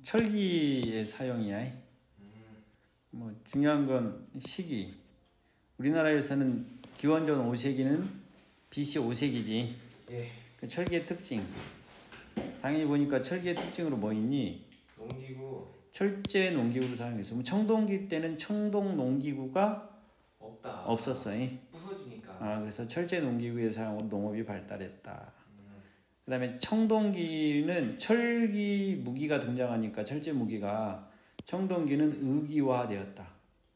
철기의 사용이야. 뭐 중요한 건 시기. 우리나라에서는 기원전 5세기는 BC 5세기지. 예. 그 철기의 특징. 당연히 보니까 철기의 특징으로 뭐 있니? 농기구. 철제 농기구를 사용했어. 청동기 때는 청동 농기구가 없었어. 부서지니까. 그래서 철제 농기구의 사용으로 농업이 발달했다. 그다음에 청동기는 철기 무기가 등장하니까 철제 무기가 청동기는 의기화되었다.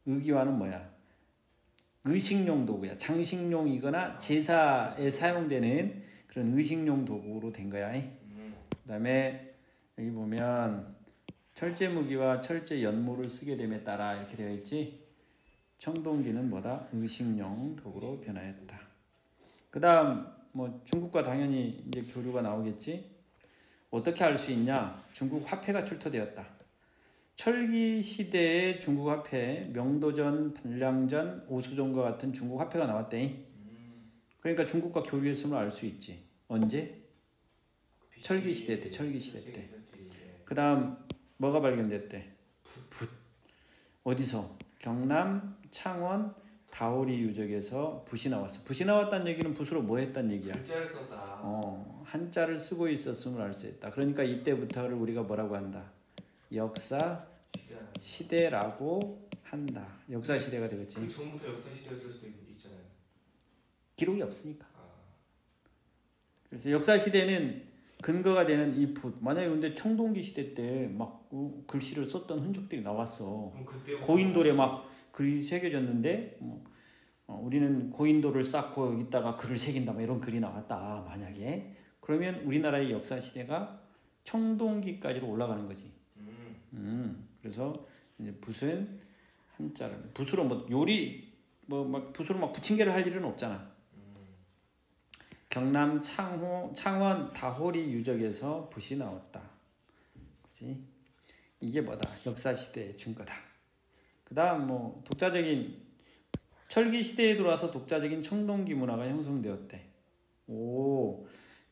의기화는 뭐야? 의식용 도구야. 장식용이거나 제사에 사용되는 그런 의식용 도구로 된 거야. 그다음에 여기 보면 철제 무기와 철제 연모를 쓰게 됨에 따라 이렇게 되어 있지. 청동기는 뭐다? 의식용 도구로 변화했다. 그다음 뭐 중국과 당연히 이제 교류가 나오겠지. 어떻게 알 수 있냐? 중국 화폐가 출토되었다. 철기 시대의 중국 화폐, 명도전, 반량전, 오수종과 같은 중국 화폐가 나왔대. 그러니까 중국과 교류했음을 알 수 있지. 언제? 철기 시대 때, 철기 시대 때. 그다음 뭐가 발견됐대? 붓. 어디서? 경남, 창원, 다오리 유적에서 붓이 나왔어. 붓이 나왔다는 얘기는 붓으로 뭐 했다는 얘기야? 한자를 썼다. 한자를 쓰고 있었음을 알 수 있다. 그러니까 이때부터를 우리가 뭐라고 한다? 역사 시대라고 한다. 역사 시대가 되겠지. 그 전부터 역사 시대였을 수도 있잖아요. 기록이 없으니까. 그래서 역사 시대는 근거가 되는 이 붓. 만약에 근데 청동기 시대 때 막 글씨를 썼던 흔적들이 나왔어. 고인돌에 막 글이 새겨졌는데 우리는 고인돌을 쌓고 있다가 글을 새긴다. 뭐 이런 글이 나왔다. 만약에 그러면 우리나라의 역사 시대가 청동기까지로 올라가는 거지. 그래서 이제 붓은 한자를 붓으로 뭐 요리 막 붓으로 막 부침개를 할 일은 없잖아. 경남 창원 다호리 유적에서 붓이 나왔다. 그렇지? 이게 뭐다? 역사 시대의 증거다. 그다음 뭐 독자적인 철기 시대에 들어와서 독자적인 청동기 문화가 형성되었대.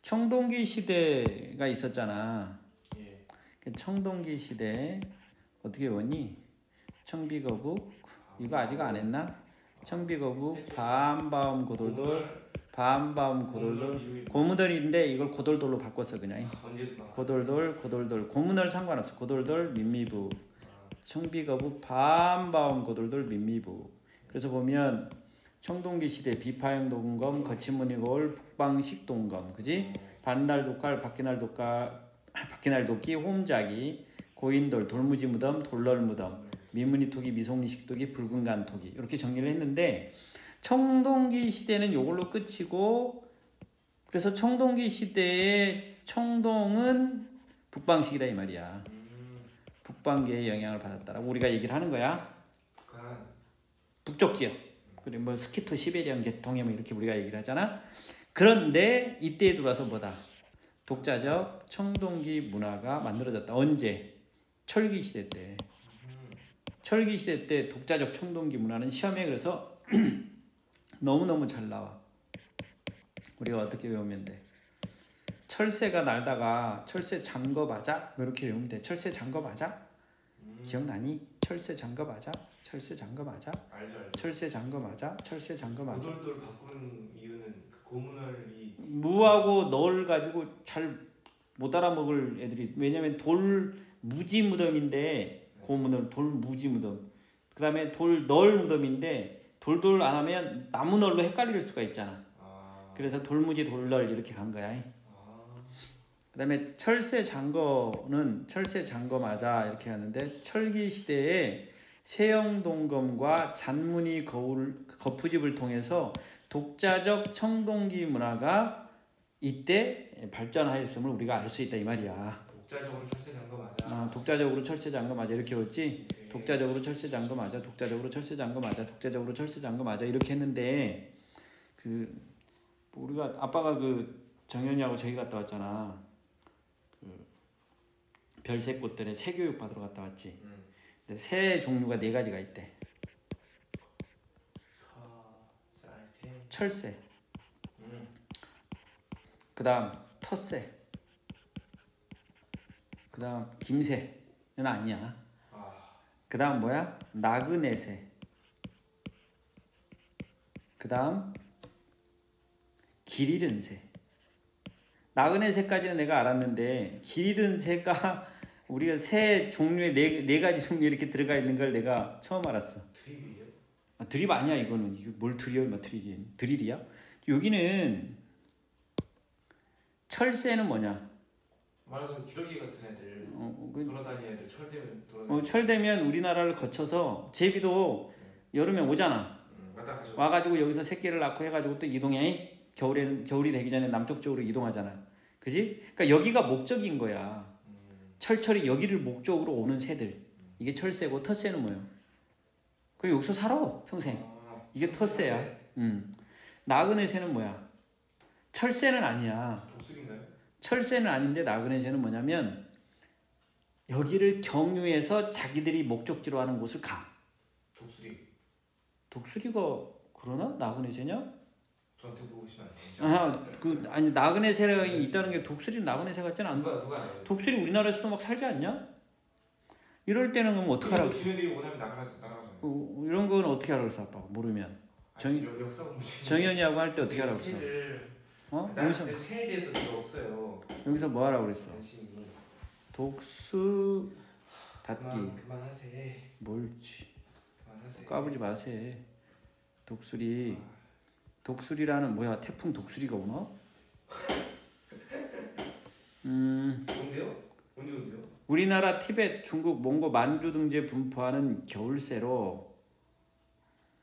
청동기 시대가 있었잖아. 예. 청동기 시대 어떻게 보니? 청비거북 이거 아직 안 했나? 청비거북 밤바움 고돌돌 밤바움 고돌돌 고무돌인데 이걸 고돌돌로 바꿨어 그냥. 고돌돌 고무돌 상관없어. 고돌돌 민미북 청비거북 밤바움 고돌돌 민미북. 그래서 보면 청동기 시대 비파형 동검 거친무늬 거울 북방식 동검 그지? 반날 독갈 박기날 도끼 홈자기 고인돌 돌무지 무덤 돌널 무덤 미무늬 토기 미송리식 토기 붉은 간 토기 이렇게 정리를 했는데 청동기 시대는 요걸로 끝이고 그래서 청동기 시대의 청동은 북방식이다 이 말이야. 북방계의 영향을 받았다라고 우리가 얘기를 하는 거야. 북쪽 지역 그리고 뭐 스키토 시베리안 계통에 뭐 이렇게 우리가 얘기를 하잖아. 그런데 이때에 들어와서 뭐다? 독자적 청동기 문화가 만들어졌다. 언제? 철기 시대 때. 철기 시대 때 독자적 청동기 문화는 시험에 그래서 너무너무 잘 나와. 우리가 어떻게 외우면 돼? 철새가 날다가 철새 잠거 맞아? 뭐 이렇게 외우면 돼. 철새 잠거 맞아? 기억나니? 철새 잠거 맞아? 철새 잠거 맞아? 알죠. 철새 잠거 맞아? 철새 잠거 맞아? 고돌돌 바꾼 이유는 그 고문을이 무하고 널 가지고 잘 못 알아먹을 애들이 왜냐면 돌 무지 무덤인데 고문을 돌 무지 무덤 그 다음에 돌 널 무덤인데 돌돌 안 하면 나무 널로 헷갈릴 수가 있잖아. 그래서 돌무지 돌널 이렇게 간 거야. 그 다음에 철새 장거는 철새 장거 맞아 이렇게 하는데 철기 시대에 세영동검과 잔무늬 거울 거푸집을 통해서 독자적 청동기 문화가 이때 발전하였음을 우리가 알 수 있다 이 말이야. 독자적으로 철새 장거 맞아. 독자적으로 철새 장거 맞아 이렇게 했지. 네. 독자적으로 철새 장거 맞아. 독자적으로 철새 장거 맞아. 독자적으로 철새 장거 맞아 이렇게 했는데 그 우리가 아빠가 그 정연이하고 저기 갔다 왔잖아. 그 별새꽃들의 새 교육 받으러 갔다 왔지. 근데 새 종류가 4가지가 있대. 철새. 그 다음 텃새. 그다음 김새는 아니야. 아, 그다음 뭐야? 나그네새. 그다음 길 잃은 새. 나그네새까지는 내가 알았는데 길 잃은 새가 우리가 새 종류의 네 가지 종류 이렇게 들어가 있는 걸 내가 처음 알았어. 드립이에요? 드립 아니야 이거는. 이거 뭘 드려? 뭐 드릴이야? 여기는 철새는 뭐냐? 말하는 기러기 같은 애들 그, 돌아다니는 애들 철되면 돌아다니는 철되면 우리나라를 거쳐서 제비도 여름에 오잖아. 왔다 가죠. 와가지고 여기서 새끼를 낳고 해가지고 또 이동해. 겨울이 되기 전에 남쪽 쪽으로 이동하잖아. 그지? 그러니까 여기가 목적인 거야. 철철이 여기를 목적으로 오는 새들. 이게 철새고 텃새는 뭐예요? 그 여기서 살아 평생. 이게 텃새야. 나그네새는 뭐야? 철새는 아니야. 독수리인가요? 철새는 아닌데 나그네새는 뭐냐면 여기를 경유해서 자기들이 목적지로 하는 곳을 가. 독수리. 독수리가 그러나? 나그네새냐? 저한테 보시면 안 되죠. 아니 나그네새가 있다는 게 독수리는 나그네새 같지는 않아. 누가 알아요? 독수리 우리나라에서도 막 살지 않냐? 이럴 때는 그럼 어떻게 하라고? 주민들이 원하면 나가잖아요. 이런 건 어떻게 하라고 했어 아빠가 모르면. 역사 공부 정현이하고 할 때 어떻게 하라고 했어? 여기서 새에 대해서 별로 없어요. 여기서 뭐 하라고 그랬어? 관심이. 독수 닫기. 그만하세요. 뭘지 그만하세요. 까부지 마세요. 독수리라는 뭐야? 태풍 독수리가 오나? 뭔데요? 언제 온대요? 우리나라, 티베트, 중국, 몽고, 만주 등지에 분포하는 겨울새로.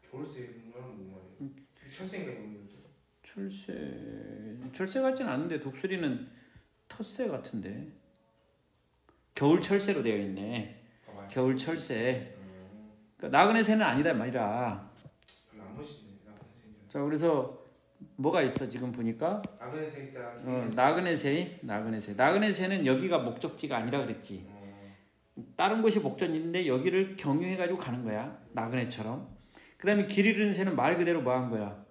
겨울새는 뭐 말이에요? 철새인가 이런 철새 같진 않은데 독수리는 텃새 같은데. 겨울 철새로 되어 있네. 겨울 철새. 그러니까 나그네새는 아니다 말이라. 별로 안 멋있네. 나그네새. 자, 그래서 뭐가 있어 지금 보니까? 나그네새 있다. 나그네새는 여기가 목적지가 아니라 그랬지. 다른 곳이 목적지인데 여기를 경유해가지고 가는 거야. 나그네처럼. 그 다음에 길 잃은 새는 말 그대로 뭐 한 거야?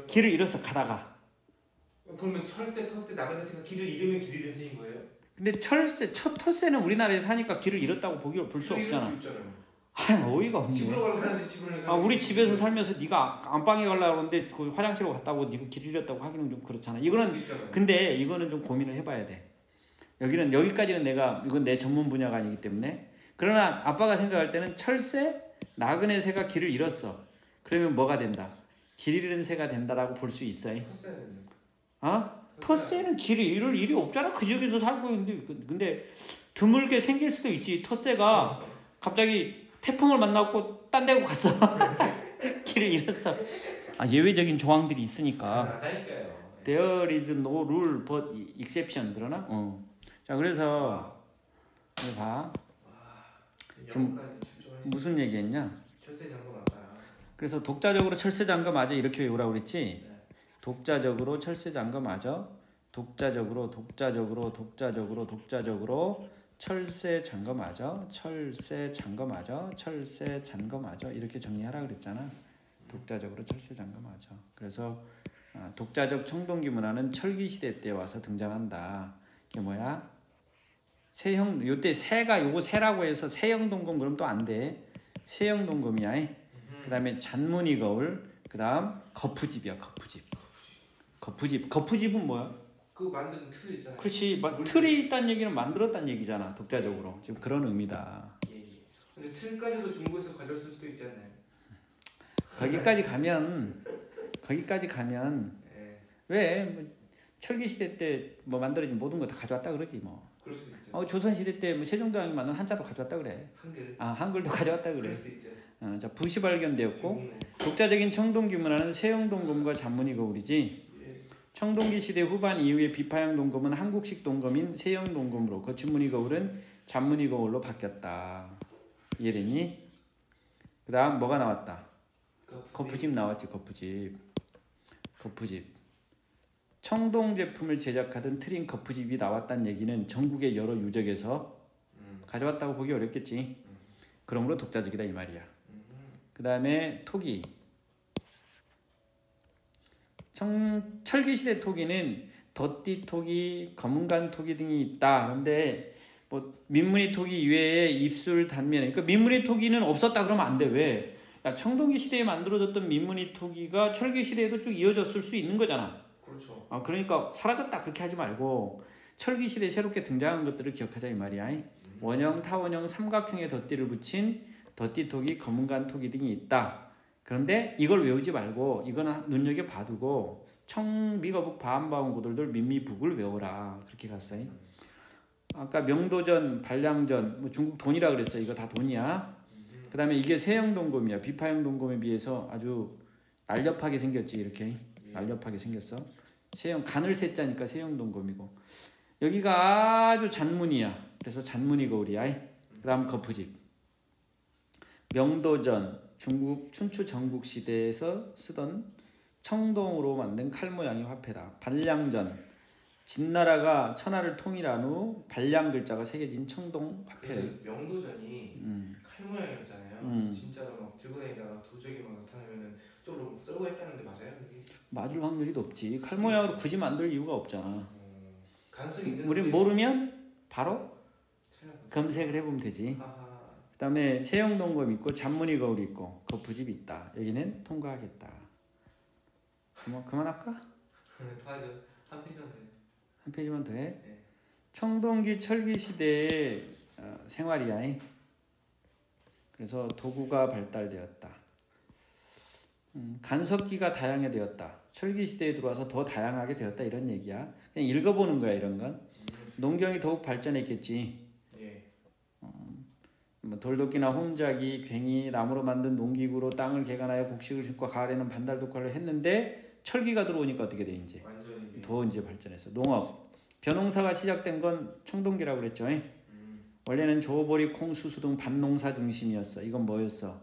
길을 잃어서 가다가. 그러면 철새, 텃새, 나그네새가 길을 잃으면 길 잃은 새인 거예요? 근데 텃새는 우리나라에 사니까 길을 잃었다고 볼 수 없잖아. 어이가 없네. 집으로 가려고 하는데 집으로 우리 집에서 살면서 네가 안방에 가려고 하는데 그 화장실로 갔다 오고 네가 길 잃었다고 하기는 좀 그렇잖아. 근데 이거는 좀 고민을 해봐야 돼. 여기까지는 이건 내 전문 분야가 아니기 때문에. 그러나 아빠가 생각할 때는 철새, 나그네새가 길을 잃었어. 그러면 뭐가 된다? 길 잃은 새가 된다라고 볼 수 있어요. 텃새는 길을 잃을 일이 없잖아. 그 지역에서 살고 있는데. 근데 드물게 생길 수도 있지. 텃새가 갑자기 태풍을 만나고 딴 데로 갔어. 길을 잃었어. 예외적인 조항들이 있으니까. There is no rule but exception. 그러나? 자, 그래서 봐. 지금 무슨 얘기했냐? 철새장거 맞다. 그래서 독자적으로 철새장거 맞아 이렇게 외우라고 그랬지. 독자적으로 철새장거 맞아. 독자적으로 철새장거 맞아. 철새장거 맞아. 이렇게 정리하라 그랬잖아. 독자적으로 철새장거 맞아. 그래서 독자적 청동기 문화는 철기 시대 때 와서 등장한다. 이게 뭐야? 요때 요거 새라고 해서 새형동금 그럼 또 안 돼. 새형동금이야. 그다음에 잔무늬 거울. 그다음 거푸집이야. 거푸집은 뭐야? 그 만드는 틀 있잖아요. 그렇지. 틀이 있다는 얘기는 만들었다는 얘기잖아. 독자적으로. 지금 그런 의미다. 예. 근데 틀까지도 중국에서 가져왔을 수도 있잖아요. 거기까지 가면 왜 철기 시대 때 만들어진 모든 거 다 가져왔다 그러지 뭐. 그럴 수도 있죠. 조선 시대 때 세종대왕이 만든 한자도 가져왔다 그래. 한글도 가져왔다 그래. 그럴 수도 있죠. 자, 붓이 발견되었고 독자적인 청동기 문화는 새형동금과 잔무늬 거울이지. 청동기 시대 후반 이후에 비파형 동금은 한국식 동금인 새형 동금으로 거춘무늬 거울은 잔무늬 거울로 바뀌었다. 이해됐니? 그 다음 뭐가 나왔다? 거푸집 나왔지. 거푸집. 청동 제품을 제작하던 트린 거푸집이 나왔다는 얘기는 전국의 여러 유적에서 가져왔다고 보기 어렵겠지. 그러므로 독자적이다 이 말이야. 그 다음에 토기. 철기시대 토기는 덧띠 토기, 검은간 토기 등이 있다. 그런데 뭐 민문이 토기 이외에 입술 단면, 그러니까 민문이 토기는 없었다 그러면 안 돼. 왜? 야, 청동기 시대에 만들어졌던 민문이 토기가 철기 시대에도 쭉 이어졌을 수 있는 거잖아. 그렇죠. 그러니까 사라졌다 그렇게 하지 말고 철기 시대에 새롭게 등장한 것들을 기억하자 이 말이야. 원형, 타원형, 삼각형의 덧띠를 붙인 덧띠토기, 검은간 토기 등이 있다. 그런데 이걸 외우지 말고 이거는 눈여겨 봐두고 청미거북 바한바운 고돌돌 민미북을 외워라. 그렇게 갔어요. 아까 명도전, 반량전, 뭐 중국 돈이라 그랬어. 이거 다 돈이야. 그 다음에 이게 세형 동검이야. 비파형 동검에 비해서 아주 날렵하게 생겼지. 이렇게 날렵하게 생겼어. 세형, 간을 세자니까 세형 동검이고, 여기가 아주 잔문이야. 그래서 잔문이 거울이야. 그 다음 거푸집. 명도전, 중국 춘추 전국 시대에서 쓰던 청동으로 만든 칼 모양의 화폐다. 반량전, 진나라가 천하를 통일한 후 반량 글자가 새겨진 청동 화폐래. 그 명도전이 칼 모양이었잖아요. 진짜로 막 들고 다니다가 도적이 막 나타나면은 쪽으로 썰고 했다는데 맞아요? 그게? 맞을 확률이 높지. 칼 모양으로 굳이 만들 이유가 없잖아. 가능성이 있는. 우린 모르면 바로 찾아보자. 검색을 해보면 되지. 아하. 그 다음에 세형동검 있고 잔문이 거울이 있고 거푸집 있다. 여기는 통과하겠다. 그만할까? 더 하죠. 한 페이지만 더 해요. 한 페이지만 더 해. 네. 청동기 철기 시대의 생활이야. 그래서 도구가 발달되었다. 간석기가 다양해되었다. 철기 시대에 들어와서 더 다양하게 되었다 이런 얘기야. 그냥 읽어보는 거야 이런 건. 농경이 더욱 발전했겠지. 예. 뭐 돌도끼나 홈자기, 괭이, 나무로 만든 농기구로 땅을 개간하여 곡식을 심고 가을에는 반달독화를 했는데 철기가 들어오니까 어떻게 돼 이제? 완전히 더 이제 발전했어. 농업, 벼농사가 시작된 건 청동기라고 그랬죠. 원래는 조보리, 콩, 수수 등 밭농사 중심이었어. 이건 뭐였어?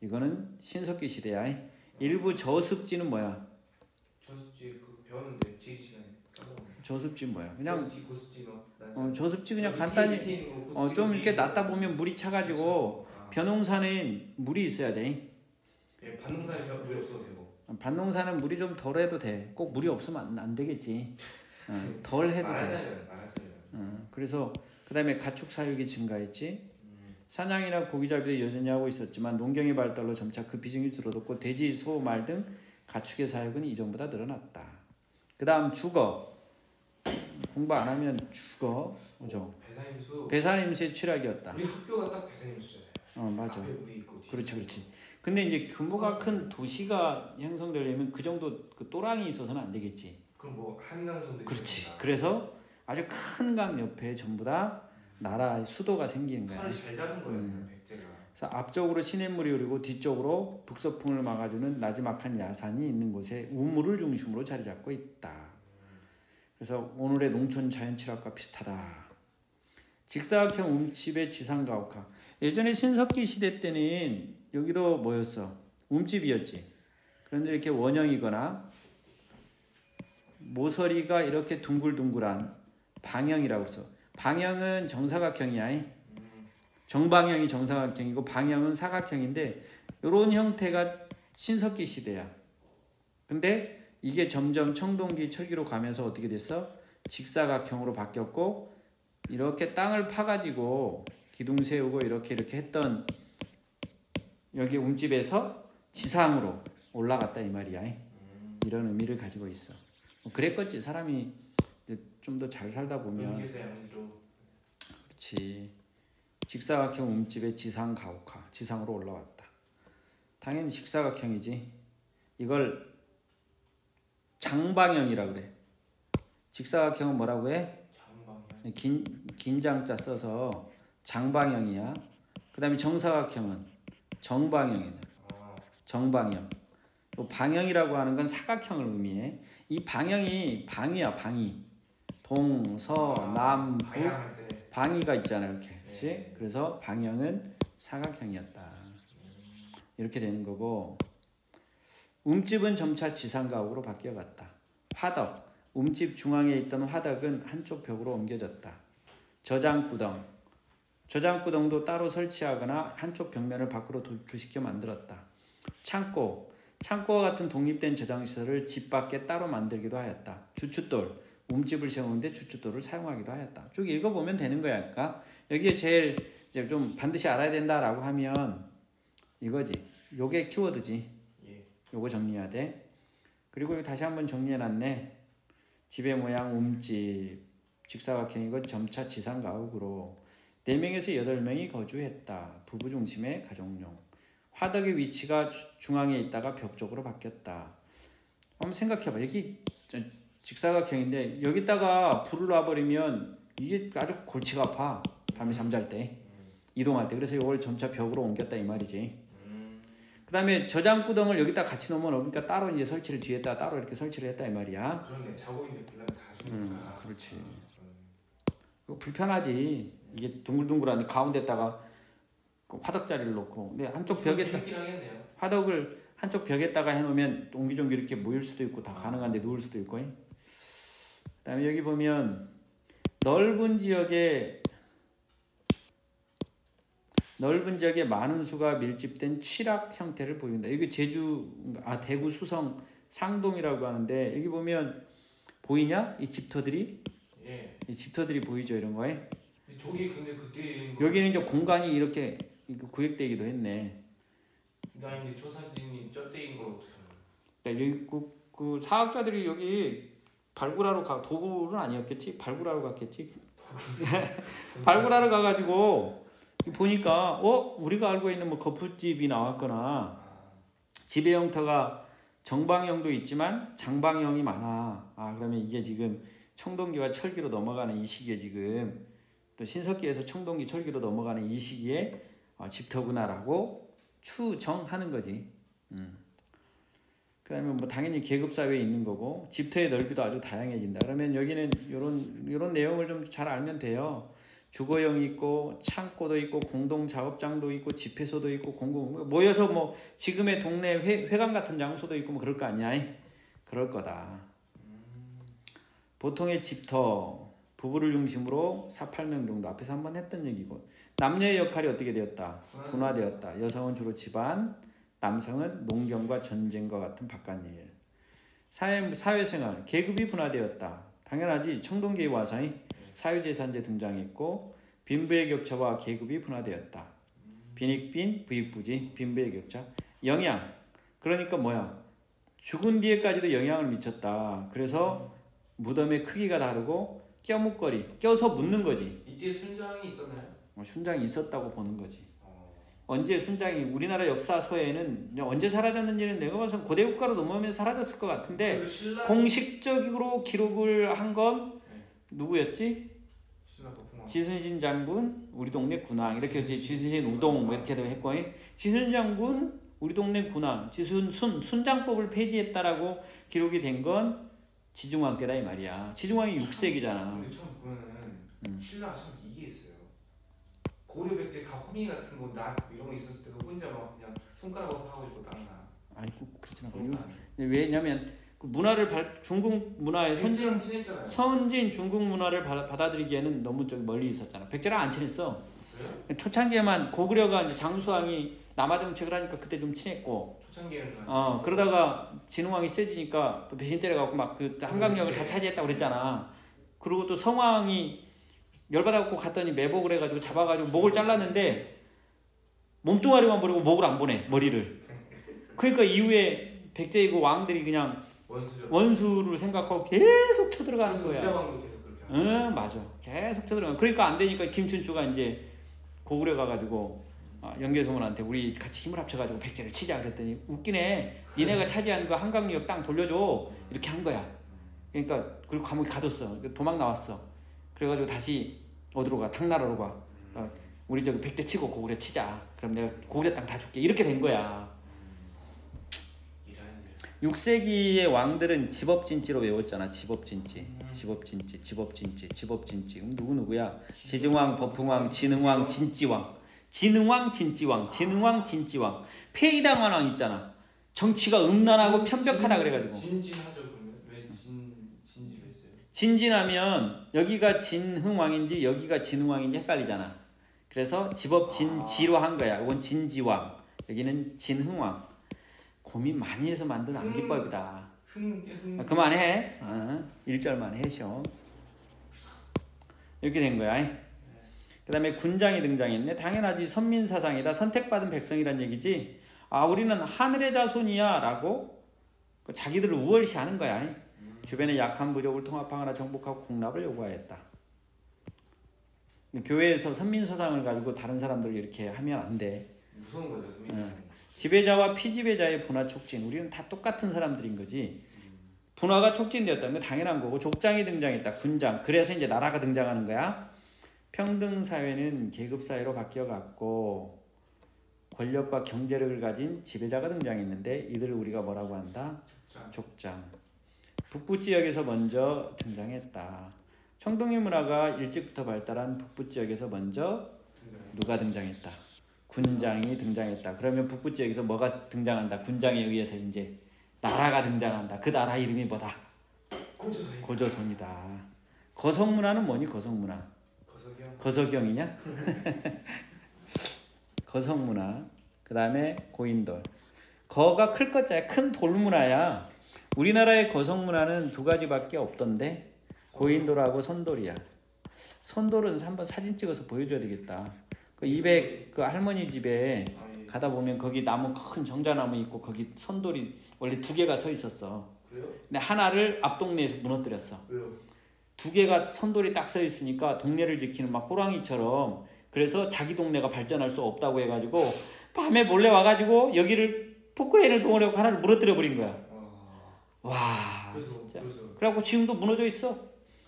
이거는 신석기 시대야. 일부 저습지는 뭐야? 저습지 그 배웠는데 지휘 시간에 까먹었네. 저습지 뭐야? 그냥 저습지 고습지 막. 저습지 그냥 간단히 좀 이렇게 놨다 보면 물이 차가지고 벼농사는 물이 있어야 돼. 예, 밭농사에 물이 없어도 되고. 밭농사는 물이 좀 덜해도 돼. 꼭 물이 없으면 안 되겠지. 덜 해도 돼. 말하자면. 그래서 그 다음에 가축 사육이 증가했지. 사냥이나 고기잡이도 여전히 하고 있었지만 농경의 발달로 점차 그 비중이 줄어들고 돼지, 소, 말 등 가축의 사육은 이전보다 늘어났다. 그 다음 주거. 공부 안 하면 죽어. 그죠? 배산임수. 배산임수의 취락이었다. 우리 학교가 딱 배산임수잖아요. 맞아. 앞에 물이 있고. 그렇지. 근데 이제 규모가 큰 도시가 형성되려면 그 정도 그 또랑이 있어서는 안 되겠지. 그럼 뭐 한강 정도. 그렇지. 있습니다. 그래서 아주 큰 강 옆에 전부 다 나라의 수도가 생기는 거야. 팔을 잘 잡은 거예요, 백제가. 그래서 앞쪽으로 시냇물이 흐르고 뒤쪽으로 북서풍을 막아주는 나지막한 야산이 있는 곳에 우물을 중심으로 자리 잡고 있다. 그래서 오늘의 농촌 자연칠학과 비슷하다. 직사각형 움집의 지상가옥화. 예전에 신석기 시대 때는 여기도 뭐였어? 움집이었지. 그런데 이렇게 원형이거나 모서리가 이렇게 둥글둥글한 방형이라고 해서, 방형은 정사각형이야. 정방형이 정사각형이고 방형은 사각형인데 이런 형태가 신석기 시대야. 근데 이게 점점 청동기 철기로 가면서 어떻게 됐어? 직사각형으로 바뀌었고, 이렇게 땅을 파가지고 기둥 세우고 이렇게 했던 여기 움집에서 지상으로 올라갔다 이 말이야. 이런 의미를 가지고 있어. 그랬겠지. 사람이 좀 더 잘 살다 보면. 그렇지. 직사각형 움집의 지상 가옥화, 지상으로 올라왔다. 당연히 직사각형이지. 이걸 장방형이라 그래. 직사각형은 뭐라고 해? 긴 장자 써서 장방형이야. 그 다음에 정사각형은 정방형이야. 정방형. 방형이라고 하는 건 사각형을 의미해. 이 방형이 방이야, 방이. 동, 서, 남, 북, 방위가 있잖아요, 이렇게. 그렇지? 그래서 방형은 사각형이었다. 이렇게 되는 거고, 움집은 점차 지상가옥으로 바뀌어갔다. 화덕, 움집 중앙에 있던 화덕은 한쪽 벽으로 옮겨졌다. 저장구덩, 저장구덩도 따로 설치하거나 한쪽 벽면을 밖으로 돌출시켜 만들었다. 창고, 창고와 같은 독립된 저장시설을 집 밖에 따로 만들기도 하였다. 주춧돌, 움집을 세우는데 주춧돌을 사용하기도 하였다. 쭉 읽어보면 되는 거야. 그러니까 여기에 제일 이제 좀 반드시 알아야 된다라고 하면 이거지. 요게 키워드지. 요거 정리해야 돼. 그리고 여기 다시 한번 정리해놨네. 집의 모양 움집 직사각형이고 점차 지상 가옥으로 4명에서 8명이 거주했다. 부부 중심의 가족용. 화덕의 위치가 중앙에 있다가 벽 쪽으로 바뀌었다. 한번 생각해봐. 여기 직사각형인데 여기다가 불을 놔버리면 이게 아주 골치가 아파. 밤에 잠잘 때 이동할 때. 그래서 이걸 점차 벽으로 옮겼다 이 말이지. 그 다음에 저장구덩을 여기다 같이 놓으면 그러니까 따로 이제 설치를 뒤에다 따로 이렇게 설치를 했다 이 말이야. 그런데 자고 있는데 불나면 다 죽으니까. 그렇지. 이거 불편하지. 이게 둥글둥글한데 가운데다가 화덕자리를 놓고 근데 한쪽 벽에다 화덕을 한쪽 벽에다가 해놓으면 옹기종기 이렇게 모일 수도 있고 다 가능한데 누울 수도 있고. 그다음에 여기 보면 넓은 지역에 많은 수가 밀집된 취락 형태를 보인다. 여기 대구 수성 상동이라고 하는데 여기 보면 보이냐? 이 집터들이? 예. 이 집터들이 보이죠, 이런 거에? 저기 근데 그때 여기는 이제 공간이 이렇게 구획되기도 했네. 나 이제 저 사진이 저 때인 걸 어떻게 알아? 여기 그 사학자들이 여기 발굴하러 도굴은 아니었겠지? 발굴하러 갔겠지? 발굴하러 가가지고 보니까 우리가 알고 있는 뭐 거푸집이 나왔거나 집의 형태가 정방형도 있지만 장방형이 많아. 그러면 이게 지금 청동기와 철기로 넘어가는 이 시기에 지금 또 신석기에서 청동기 철기로 넘어가는 이 시기에 집터구나라고 추정하는 거지. 그다음에 뭐 당연히 계급 사회에 있는 거고 집터의 넓이도 아주 다양해진다. 그러면 여기는 이런 내용을 좀 잘 알면 돼요. 주거형이 있고 창고도 있고 공동 작업장도 있고 집회소도 있고 공공 모여서 뭐 지금의 동네 회관 같은 장소도 있고 뭐 그럴 거 아니야. 그럴 거다. 보통의 집터 부부를 중심으로 4~8명 정도 앞에서 한번 했던 얘기고 남녀의 역할이 어떻게 되었다? 분화되었다. 여성은 주로 집안, 남성은 농경과 전쟁과 같은 바깥 일. 사회생활 계급이 분화되었다. 당연하지. 청동기에 와서 사유재산제 등장했고 빈부의 격차와 계급이 분화되었다. 빈익빈, 부익부지, 빈부의 격차. 영향. 그러니까 뭐야? 죽은 뒤에까지도 영향을 미쳤다. 그래서 무덤의 크기가 다르고 껴묵거리, 껴서 묻는 거지. 이때 순장이 있었나요? 순장이 있었다고 보는 거지. 언제 순장이 우리나라 역사서에는 언제 사라졌는지는 내가 봐서 고대 국가로 넘어오면서 사라졌을 것 같은데 공식적으로 기록을 한 건 누구였지? 지순신 장군 우리 동네 군왕 이렇게 지순신 우동 뭐 이렇게도 했고 지순 장군 우리 동네 군왕 순장법을 폐지했다라고 기록이 된 건 지중왕 때다 이 말이야. 지중왕이 6세기잖아. 우리 처음 보면은 신라가 참 이게 있어요. 고려 백제 다 호미 같은 거 이런 거 있었을 때도 혼자 막 그냥 손가락으로 하고 있고 땅나. 아이고 그렇지 않고 왜냐면 그 문화를 중국 문화의 선진 중국 문화를 받아들이기에는 너무 좀 멀리 있었잖아. 백제랑 안 친했어. 그래? 초창기에만 고구려가 이제 장수왕이 남하 정책을 하니까 그때 좀 친했고. 초창기에는 그러다가 진흥왕이 세지니까 또 배신 때려갖고 막 그 한강역을 다 차지했다고 그랬잖아. 그리고 또 성왕이 열받아갖고 갔더니 매복을 해가지고 잡아가지고 목을 잘랐는데 몸뚱아리만 버리고 목을 안 보내 머리를. 그러니까 이후에 백제의 그 왕들이 그냥 원수를 생각하고 계속 쳐들어가는 거야. 문자왕도 계속 그렇게 응, 맞아. 계속 쳐들어가. 그러니까 안 되니까 김춘추가 이제 고구려 가가지고 영계소문한테 우리 같이 힘을 합쳐가지고 백제를 치자 그랬더니 웃기네. 니네가 차지한 그 한강역 땅 돌려줘 이렇게 한 거야. 그러니까 그리고 감옥에 가뒀어. 도망 나왔어. 그래가지고 다시 어디로 가? 당나라로 가. 우리 저기 백제 치고 고구려 치자. 그럼 내가 고구려 땅 다 줄게. 이렇게 된 거야. 6세기의 왕들은 집업진지로 외웠잖아. 집업진지. 그럼 누구야? 지증왕, 법흥왕, 진흥왕, 진지왕. 진지왕. 폐위당한 왕 있잖아. 정치가 음란하고 편벽하다 그래가지고. 진진하죠. 그러면 왜 진지를 했어요? 진진하면 여기가 진흥왕인지 여기가 진흥왕인지 헷갈리잖아. 그래서 집업진지로 한 거야. 이건 진지왕. 여기는 진흥왕. 고민 많이 해서 만든 암기법이다. 그만해. 1절만 해셔. 이렇게 된 거야. 그 다음에 군장이 등장했네. 당연하지. 선민사상이다. 선택받은 백성이란 얘기지. 우리는 하늘의 자손이야 라고 자기들을 우월시하는 거야. 주변의 약한 부족을 통합하거나 정복하고 공납을 요구하였다. 교회에서 선민사상을 가지고 다른 사람들을 이렇게 하면 안 돼. 무서운 거죠, 선민사상. 지배자와 피지배자의 분화 촉진. 우리는 다 똑같은 사람들인 거지. 분화가 촉진되었다는 건 당연한 거고, 족장이 등장했다. 군장. 그래서 이제 나라가 등장하는 거야. 평등 사회는 계급 사회로 바뀌어 갔고 권력과 경제력을 가진 지배자가 등장했는데 이들을 우리가 뭐라고 한다? 족장. 북부 지역에서 먼저 등장했다. 청동기 문화가 일찍부터 발달한 북부 지역에서 먼저 누가 등장했다? 군장이 등장했다. 그러면 북부 지역에서 뭐가 등장한다? 군장에 의해서 이제 나라가 등장한다. 그 나라 이름이 뭐다? 고조선이다. 거성문화는 뭐니? 거성문화. 거석경이냐? 거성문화. 그 다음에 고인돌. 거가 클 것자야. 큰 돌문화야. 우리나라의 거성문화는 두 가지밖에 없던데 고인돌하고 선돌이야. 선돌은 한번 사진 찍어서 보여줘야 되겠다. 그 200 그 할머니 집에 가다 보면 거기 나무 큰 정자나무 있고 거기 선돌이 원래 2개가 서 있었어. 그래요? 근데 하나를 앞 동네에서 무너뜨렸어. 왜요? 2개가 선돌이 딱 서 있으니까 동네를 지키는 막 호랑이처럼, 그래서 자기 동네가 발전할 수 없다고 해가지고 밤에 몰래 와가지고 여기를 포크레인을 동원하고 하나를 무너뜨려 버린 거야. 와, 진짜. 그래갖고 지금도 무너져 있어.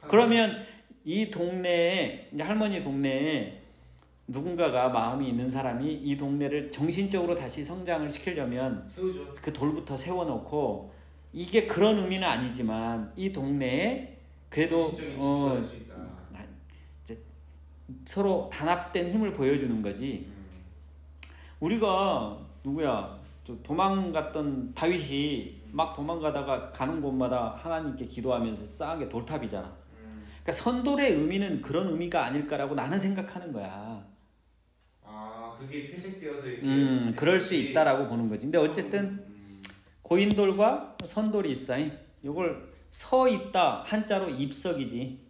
그러면 이 동네에, 이제 할머니 동네에 누군가가 마음이 있는 사람이 이 동네를 정신적으로 다시 성장을 시키려면 세우죠. 그 돌부터 세워놓고, 이게 그런 의미는 아니지만 이 동네에 그래도 서로 단합된 힘을 보여주는 거지. 우리가 누구야? 도망갔던 다윗이 막 도망가다가 가는 곳마다 하나님께 기도하면서 쌓은 게 돌탑이잖아. 그러니까 선돌의 의미는 그런 의미가 아닐까라고 나는 생각하는 거야. 그게 퇴색되어서 이렇게 그럴 수 있다라고 보는 거지. 근데 어쨌든 고인돌과 선돌이 있어. 이걸 서 있다 한자로 입석이지.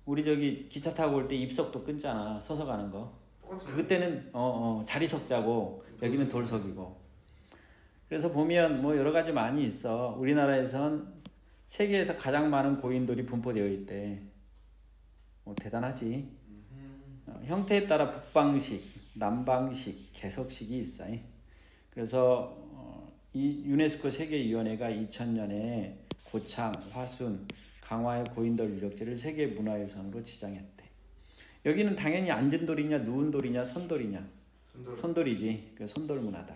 우리 저기 기차 타고 올 때 입석도 끊잖아. 서서 가는 거. 그때는 자리석자고 여기는 돌석이고. 그래서 보면 뭐 여러 가지 많이 있어. 우리나라에선 세계에서 가장 많은 고인돌이 분포되어 있대. 대단하지. 형태에 따라 북방식, 남방식, 개석식이 있어. 그래서 이 유네스코 세계위원회가 2000년에 고창, 화순, 강화의 고인돌 유적지를 세계문화유산으로 지정했대. 여기는 당연히 앉은돌이냐 누운돌이냐 선돌이냐? 선돌이지. 그래서 선돌문화다.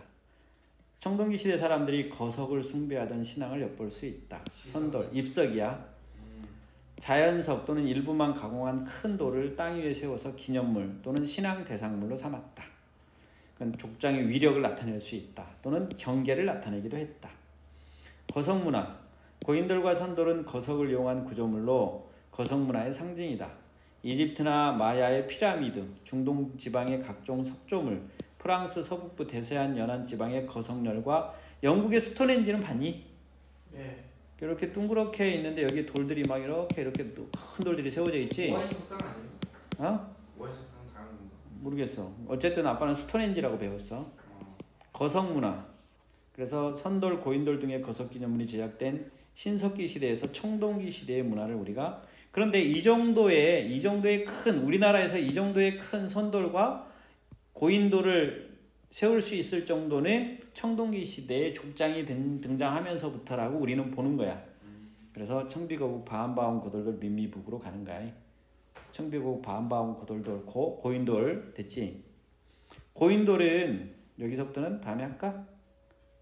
청동기 시대 사람들이 거석을 숭배하던 신앙을 엿볼 수 있다. 선돌, 입석이야. 자연석 또는 일부만 가공한 큰 돌을 땅 위에 세워서 기념물 또는 신앙 대상물로 삼았다. 그건 족장의 위력을 나타낼 수 있다. 또는 경계를 나타내기도 했다. 거석문화. 고인돌과 선돌은 거석을 이용한 구조물로 거석문화의 상징이다. 이집트나 마야의 피라미드, 중동 지방의 각종 석조물, 프랑스 서북부 대서양 연안 지방의 거석열과 영국의 스톤헨지는 봤니? 네. 이렇게 둥그렇게 있는데 여기 돌들이 막 이렇게 큰 돌들이 세워져 있지. 오아이 석상 아니에요? 오아이 석상 다른 건가? 모르겠어. 어쨌든 아빠는 스톤헨지라고 배웠어. 거석문화. 그래서 선돌, 고인돌 등의 거석 기념물이 제작된 신석기 시대에서 청동기 시대의 문화를 우리가, 그런데 이 정도의 큰, 우리나라에서 이 정도의 큰 선돌과 고인돌을 세울 수 있을 정도는 청동기 시대에 족장이 등장하면서부터라고 우리는 보는 거야. 그래서 청비거북 바암바움 고돌돌 민미북으로 가는 거야. 청비거북 바암바움 고돌돌 고인돌 됐지? 고인돌은 여기서부터는 다음에 할까?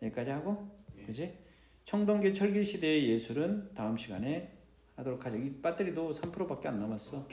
여기까지 하고, 그지? 청동기 철기 시대의 예술은 다음 시간에 하도록 하죠. 이 배터리도 3%밖에 안 남았어.